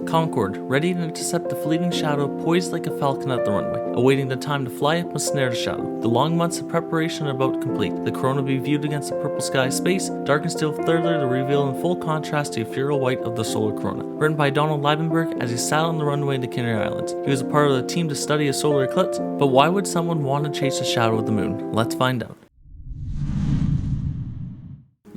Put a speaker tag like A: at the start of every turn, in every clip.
A: Concorde, ready to intercept the fleeting shadow, poised like a falcon at the runway, awaiting the time to fly up and snare the shadow. The long months of preparation are about to complete. The corona be viewed against the purple sky of space, dark and still further to reveal in full contrast the ethereal white of the solar corona. Written by Donald Liebenberg as he sat on the runway to Canary Islands. He was a part of the team to study a solar eclipse, but why would someone want to chase the shadow of the moon? Let's find out.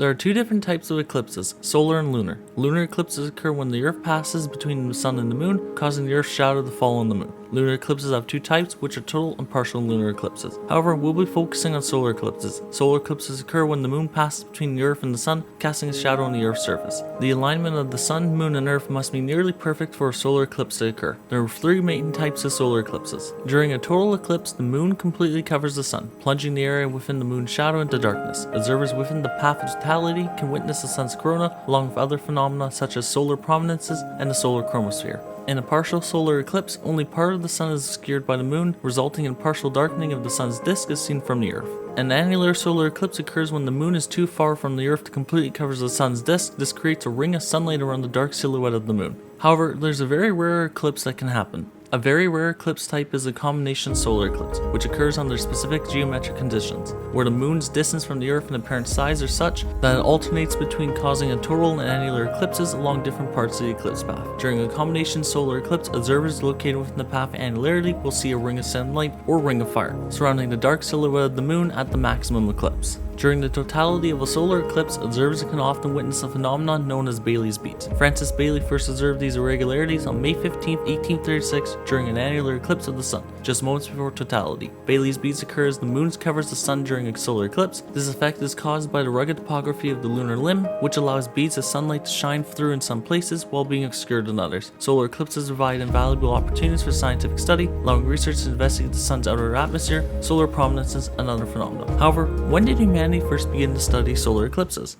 A: There are two different types of eclipses, solar and lunar. Lunar eclipses occur when the Earth passes between the Sun and the Moon, causing the Earth's shadow to fall on the Moon. Lunar eclipses have two types, which are total and partial lunar eclipses. However, we'll be focusing on solar eclipses. Solar eclipses occur when the Moon passes between the Earth and the Sun, casting a shadow on the Earth's surface. The alignment of the Sun, Moon, and Earth must be nearly perfect for a solar eclipse to occur. There are three main types of solar eclipses. During a total eclipse, the Moon completely covers the Sun, plunging the area within the Moon's shadow into darkness. Observers within the path of totality can witness the Sun's corona, along with other phenomena such as solar prominences and the solar chromosphere. In a partial solar eclipse, only part of the Sun is obscured by the Moon, resulting in partial darkening of the Sun's disk as seen from the Earth. An annular solar eclipse occurs when the Moon is too far from the Earth to completely cover the Sun's disk. This creates a ring of sunlight around the dark silhouette of the Moon. However, there's a very rare eclipse that can happen. A very rare eclipse type is a combination solar eclipse, which occurs under specific geometric conditions, where the Moon's distance from the Earth and apparent size are such that it alternates between causing a total and annular eclipses along different parts of the eclipse path. During a combination solar eclipse, observers located within the path annularity will see a ring of sunlight or ring of fire, surrounding the dark silhouette of the Moon at the maximum eclipse. During the totality of a solar eclipse, observers can often witness a phenomenon known as Bailey's beads. Francis Bailey first observed these irregularities on May 15, 1836 during an annular eclipse of the Sun, just moments before totality. Bailey's beads occur as the Moon covers the Sun during a solar eclipse. This effect is caused by the rugged topography of the lunar limb, which allows beads of sunlight to shine through in some places while being obscured in others. Solar eclipses provide invaluable opportunities for scientific study, allowing research to investigate the Sun's outer atmosphere, solar prominences, and other phenomena. However, when did humanity first begin to study solar eclipses?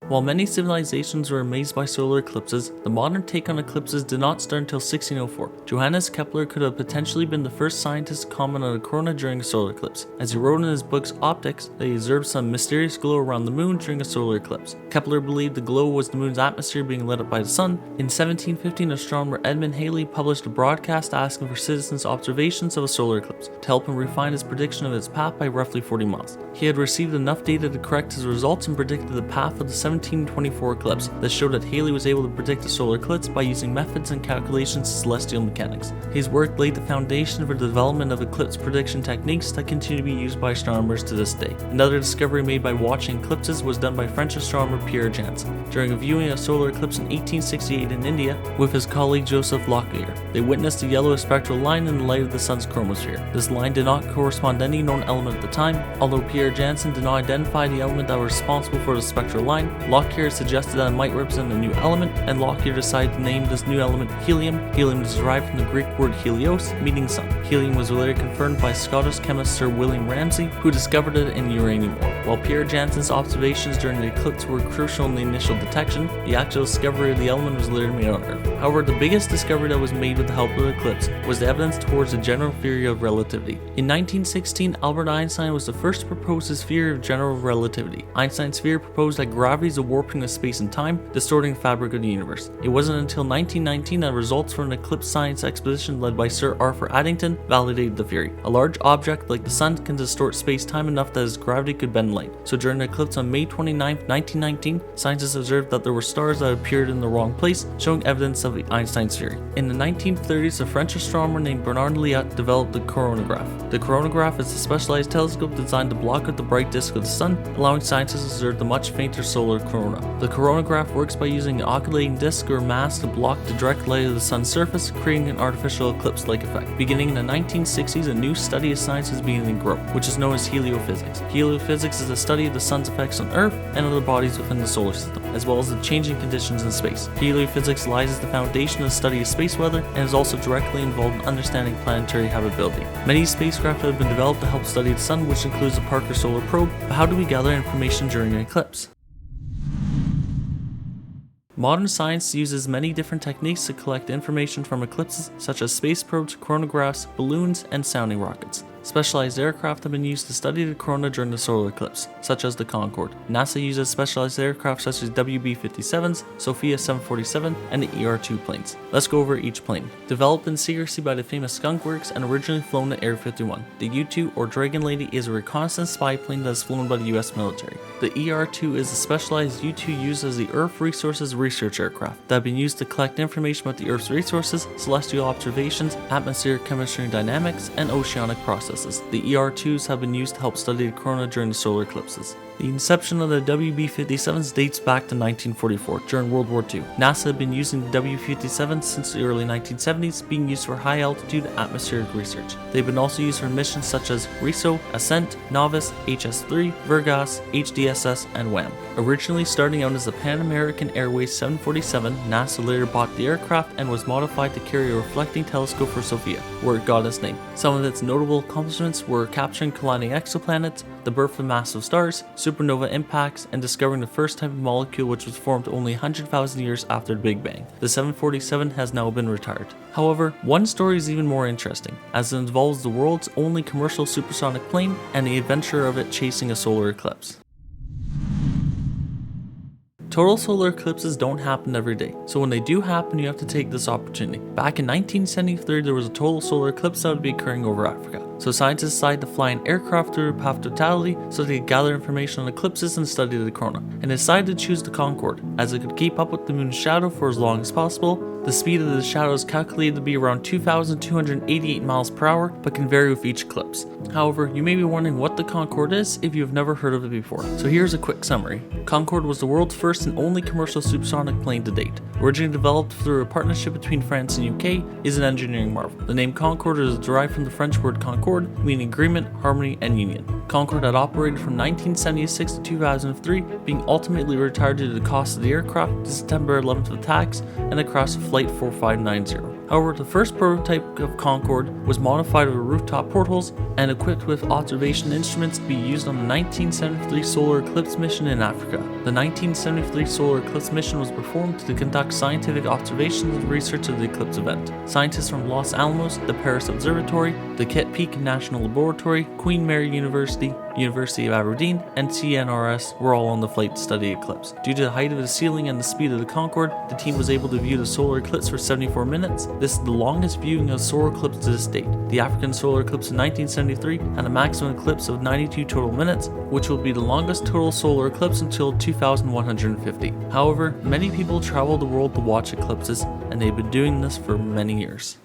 A: While many civilizations were amazed by solar eclipses, the modern take on eclipses did not start until 1604. Johannes Kepler could have potentially been the first scientist to comment on a corona during a solar eclipse, as he wrote in his books Optics that he observed some mysterious glow around the Moon during a solar eclipse. Kepler believed the glow was the Moon's atmosphere being lit up by the Sun. In 1715, astronomer Edmund Halley published a broadcast asking for citizens' observations of a solar eclipse to help him refine his prediction of its path by roughly 40 miles. He had received enough data to correct his results and predicted the path of the 1724 eclipse that showed that Halley was able to predict a solar eclipse by using methods and calculations of celestial mechanics. His work laid the foundation for the development of eclipse prediction techniques that continue to be used by astronomers to this day. Another discovery made by watching eclipses was done by French astronomer Pierre Janssen during a viewing a solar eclipse in 1868 in India with his colleague Joseph Lockyer. They witnessed a yellow spectral line in the light of the Sun's chromosphere. This line did not correspond to any known element at the time. Although Pierre Janssen did not identify the element that was responsible for the spectral line, Lockyer suggested that it might represent a new element, and Lockyer decided to name this new element helium. Helium is derived from the Greek word helios, meaning sun. Helium was later confirmed by Scottish chemist Sir William Ramsay, who discovered it in uranium ore. While Pierre Janssen's observations during the eclipse were crucial in the initial detection, the actual discovery of the element was later made on Earth. However, the biggest discovery that was made with the help of the eclipse was the evidence towards the general theory of relativity. In 1916, Albert Einstein was the first to propose his theory of general relativity. Einstein's theory proposed that gravity is a warping of space and time, distorting the fabric of the universe. It wasn't until 1919 that results from an eclipse science expedition led by Sir Arthur Addington validated the theory. A large object like the Sun can distort space-time enough that its gravity could bend light. So during the eclipse on May 29, 1919, scientists observed that there were stars that appeared in the wrong place, showing evidence of Einstein's theory. In the 1930s, a French astronomer named Bernard Liat developed the coronagraph. The coronagraph is a specialized telescope designed to block out the bright disk of the Sun, allowing scientists to observe the much fainter solar corona. The coronagraph works by using an oscillating disk or mass to block the direct light of the Sun's surface, creating an artificial eclipse-like effect. Beginning in the 1960s, a new study of science is beginning to grow, which is known as heliophysics. Heliophysics is the study of the Sun's effects on Earth and other bodies within the solar system, as well as the changing conditions in space. Heliophysics lies as the foundation of the study of space weather and is also directly involved in understanding planetary habitability. Many spacecraft have been developed to help study the Sun, which includes the Parker Solar Probe. But how do we gather information during an eclipse? Modern science uses many different techniques to collect information from eclipses, such as space probes, chronographs, balloons, and sounding rockets. Specialized aircraft have been used to study the corona during the solar eclipse, such as the Concorde. NASA uses specialized aircraft such as WB-57s, Sophia 747, and the ER-2 planes. Let's go over each plane. Developed in secrecy by the famous Skunk Works and originally flown at Area 51, the U-2 or Dragon Lady is a reconnaissance spy plane that is flown by the US military. The ER-2 is a specialized U-2 used as the Earth Resources research aircraft that have been used to collect information about the Earth's resources, celestial observations, atmospheric chemistry and dynamics, and oceanic processes. The ER-2s have been used to help study the corona during the solar eclipses. The inception of the WB-57s dates back to 1944, during World War II. NASA had been using the WB-57s since the early 1970s, being used for high-altitude atmospheric research. They've been also used for missions such as RISO, Ascent, Novice, HS-3, Vergas, HDSS, and WAM. Originally starting out as the Pan American Airways 747, NASA later bought the aircraft and was modified to carry a reflecting telescope for Sophia, where it got its name. Some of its notable accomplishments were capturing colliding exoplanets, the birth of massive stars, supernova impacts, and discovering the first type of molecule which was formed only 100,000 years after the Big Bang. The 747 has now been retired. However, one story is even more interesting, as it involves the world's only commercial supersonic plane and the adventure of it chasing a solar eclipse. Total solar eclipses don't happen every day, so when they do happen, you have to take this opportunity. Back in 1973, there was a total solar eclipse that would be occurring over Africa, so scientists decided to fly an aircraft through a path of totality so they could gather information on eclipses and study the corona, and decided to choose the Concorde, as it could keep up with the moon's shadow for as long as possible. The speed of the shadow is calculated to be around 2,288 miles per hour, but can vary with each eclipse. However, you may be wondering what the Concorde is if you have never heard of it before. So here's a quick summary. Concorde was the world's first and only commercial supersonic plane to date. Originally developed through a partnership between France and UK, is an engineering marvel. The name Concorde is derived from the French word concorde, meaning agreement, harmony, and union. Concorde had operated from 1976 to 2003, being ultimately retired due to the cost of the aircraft, the September 11th attacks, and the crash of Flight 4590. However, the first prototype of Concorde was modified with rooftop portholes and equipped with observation instruments to be used on the 1973 solar eclipse mission in Africa. The 1973 solar eclipse mission was performed to conduct scientific observations and research of the eclipse event. Scientists from Los Alamos, the Paris Observatory, the Kitt Peak National Laboratory, Queen Mary University, University of Aberdeen, and CNRS were all on the flight to study eclipse. Due to the height of the ceiling and the speed of the Concorde, the team was able to view the solar eclipse for 74 minutes. This is the longest viewing of a solar eclipse to this date. The African solar eclipse in 1973 had a maximum eclipse of 92 total minutes, which will be the longest total solar eclipse until 2150. However, many people travel the world to watch eclipses, and they've been doing this for many years.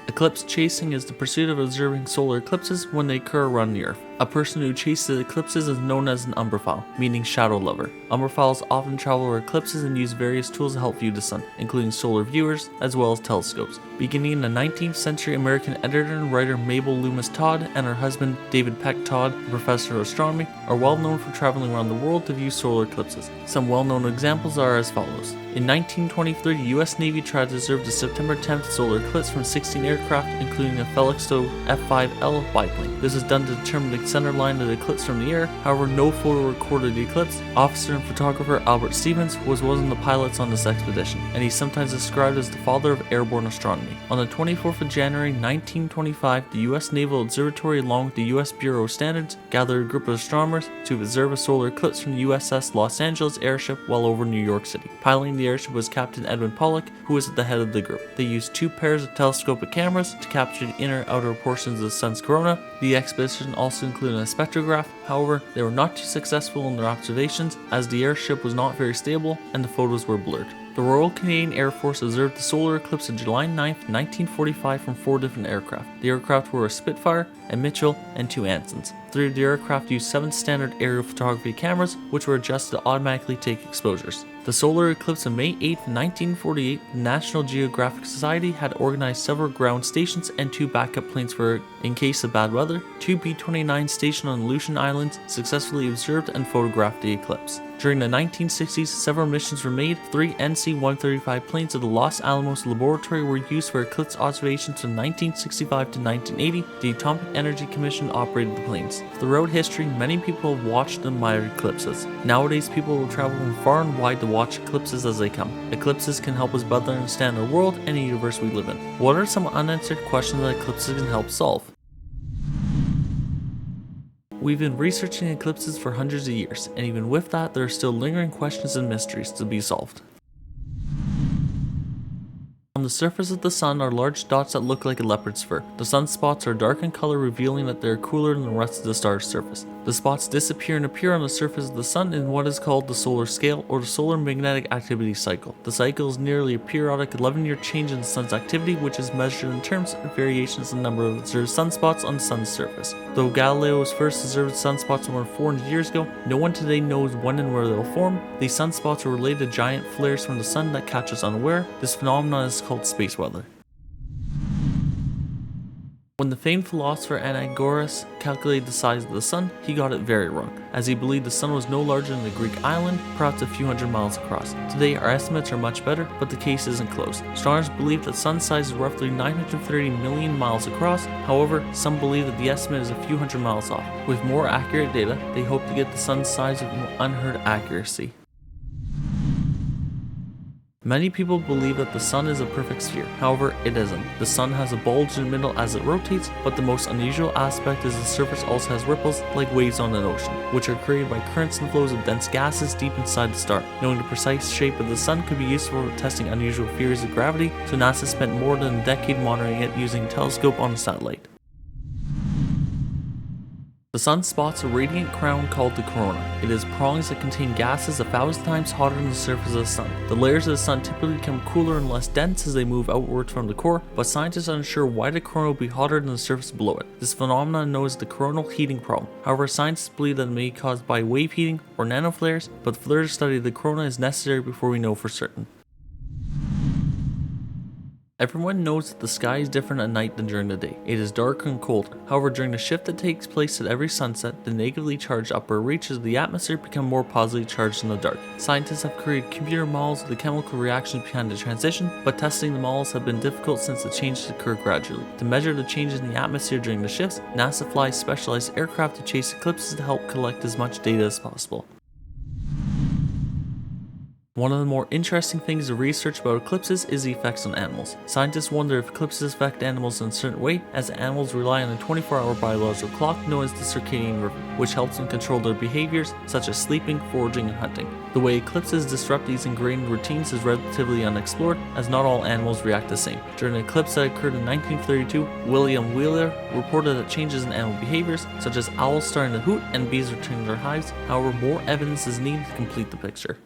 A: Eclipse chasing is the pursuit of observing solar eclipses when they occur around the Earth. A person who chases eclipses is known as an umbraphile, meaning shadow lover. Umbraphiles often travel over eclipses and use various tools to help view the sun, including solar viewers as well as telescopes. Beginning in the 19th century, American editor and writer Mabel Loomis Todd and her husband David Peck Todd, a professor of astronomy, are well known for traveling around the world to view solar eclipses. Some well-known examples are as follows. In 1923, the US Navy tried to observe the September 10th solar eclipse from 16 aircraft, including a Felixstowe F-5L biplane. This was done to determine the center line of the eclipse from the air. However, no photo recorded the eclipse. Officer and photographer Albert Stevens was one of the pilots on this expedition, and he's sometimes described as the father of airborne astronomy. On the 24th of January 1925, the US Naval Observatory, along with the US Bureau of Standards, gathered a group of astronomers to observe a solar eclipse from the USS Los Angeles airship well over New York City. Piloting the airship was Captain Edwin Pollock, who was at the head of the group. They used 2 pairs of telescopic cameras to capture the inner and outer portions of the sun's corona. The expedition also included a spectrograph. However, they were not too successful in their observations, as the airship was not very stable and the photos were blurred. The Royal Canadian Air Force observed the solar eclipse on July 9, 1945 from 4 different aircraft. The aircraft were a Spitfire, a Mitchell, and 2 Ansons. 3 of the aircraft used 7 standard aerial photography cameras, which were adjusted to automatically take exposures. The solar eclipse on May 8, 1948, the National Geographic Society had organized several ground stations and 2 backup planes for in case of bad weather. 2 B-29 stationed on Aleutian Islands successfully observed and photographed the eclipse. During the 1960s, several missions were made. 3 NC-135 planes of the Los Alamos Laboratory were used for eclipse observations from 1965 to 1980. The Atomic Energy Commission operated the planes. Throughout history, many people have watched and admired eclipses. Nowadays, people will travel from far and wide to watch eclipses as they come. Eclipses can help us better understand our world and the universe we live in. What are some unanswered questions that eclipses can help solve? We've been researching eclipses for hundreds of years, and even with that, there are still lingering questions and mysteries to be solved. On the surface of the sun are large dots that look like a leopard's fur. The sunspots are dark in color, revealing that they are cooler than the rest of the star's surface. The spots disappear and appear on the surface of the sun in what is called the solar scale, or the solar magnetic activity cycle. The cycle is nearly a periodic 11-year change in the sun's activity, which is measured in terms of variations in the number of observed sunspots on the sun's surface. Though Galileo first observed sunspots more than 400 years ago, no one today knows when and where they will form. These sunspots are related to giant flares from the sun that catch us unaware. This phenomenon is called space weather. When the famed philosopher Anaxagoras calculated the size of the sun, he got it very wrong, as he believed the sun was no larger than a Greek island, perhaps a few hundred miles across. Today, our estimates are much better, but the case isn't closed. Astronomers believe that the sun's size is roughly 930 million miles across. However, some believe that the estimate is a few hundred miles off. With more accurate data, they hope to get the sun's size with unheard accuracy. Many people believe that the sun is a perfect sphere. However, it isn't. The sun has a bulge in the middle as it rotates, but the most unusual aspect is the surface also has ripples like waves on an ocean, which are created by currents and flows of dense gases deep inside the star. Knowing the precise shape of the sun could be useful for testing unusual theories of gravity, so NASA spent more than a decade monitoring it using a telescope on a satellite. The sun spots a radiant crown called the corona. It has prongs that contain gases 1,000 times hotter than the surface of the sun. The layers of the sun typically become cooler and less dense as they move outwards from the core, but scientists are unsure why the corona will be hotter than the surface below it. This phenomenon is known as the coronal heating problem. However, scientists believe that it may be caused by wave heating or nanoflares, but further study of the corona is necessary before we know for certain. Everyone knows that the sky is different at night than during the day. It is darker and colder. However, during the shift that takes place at every sunset, the negatively charged upper reaches of the atmosphere become more positively charged in the dark. Scientists have created computer models of the chemical reactions behind the transition, but testing the models have been difficult since the changes occur gradually. To measure the changes in the atmosphere during the shifts, NASA flies specialized aircraft to chase eclipses to help collect as much data as possible. One of the more interesting things to research about eclipses is the effects on animals. Scientists wonder if eclipses affect animals in a certain way, as animals rely on a 24-hour biological clock known as the circadian rhythm, which helps them control their behaviors, such as sleeping, foraging, and hunting. The way eclipses disrupt these ingrained routines is relatively unexplored, as not all animals react the same. During an eclipse that occurred in 1932, William Wheeler reported that changes in animal behaviors, such as owls starting to hoot and bees returning to their hives. However, more evidence is needed to complete the picture.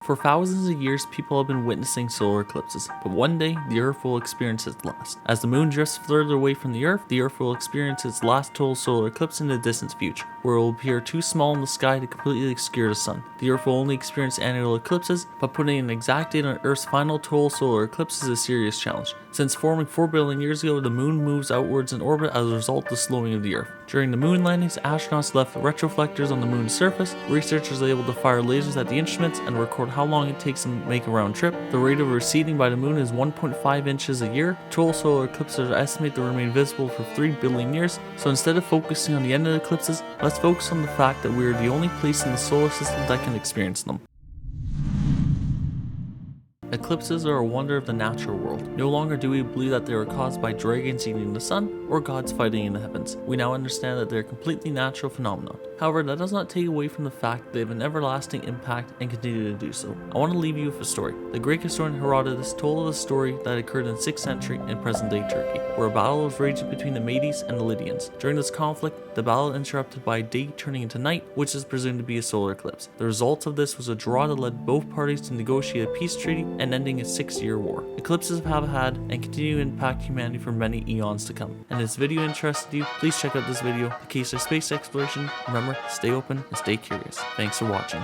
A: For thousands of years, people have been witnessing solar eclipses, but one day, the Earth will experience its last. As the moon drifts further away from the Earth will experience its last total solar eclipse in the distant future, where it will appear too small in the sky to completely obscure the sun. The Earth will only experience annual eclipses, but putting an exact date on Earth's final total solar eclipse is a serious challenge. Since forming 4 billion years ago, the moon moves outwards in orbit as a result of the slowing of the Earth. During the moon landings, astronauts left retroflectors on the moon's surface. Researchers are able to fire lasers at the instruments and record how long it takes them to make a round trip. The rate of receding by the moon is 1.5 inches a year. Total solar eclipses are estimated to remain visible for 3 billion years, so instead of focusing on the end of the eclipses, let's focus on the fact that we are the only place in the solar system that can experience them. Eclipses are a wonder of the natural world. No longer do we believe that they were caused by dragons eating the sun or gods fighting in the heavens. We now understand that they are completely natural phenomena. However, that does not take away from the fact that they have an everlasting impact and continue to do so. I want to leave you with a story. The Greek historian Herodotus told of a story that occurred in the 6th century in present-day Turkey, where a battle was raging between the Medes and the Lydians. During this conflict, the battle interrupted by day turning into night, which is presumed to be a solar eclipse. The result of this was a draw that led both parties to negotiate a peace treaty and ending a 6-year war. Eclipses have had and continue to impact humanity for many eons to come. And if this video interested you, please check out this video, The Case of Space Exploration. Remember, stay open and stay curious. Thanks for watching.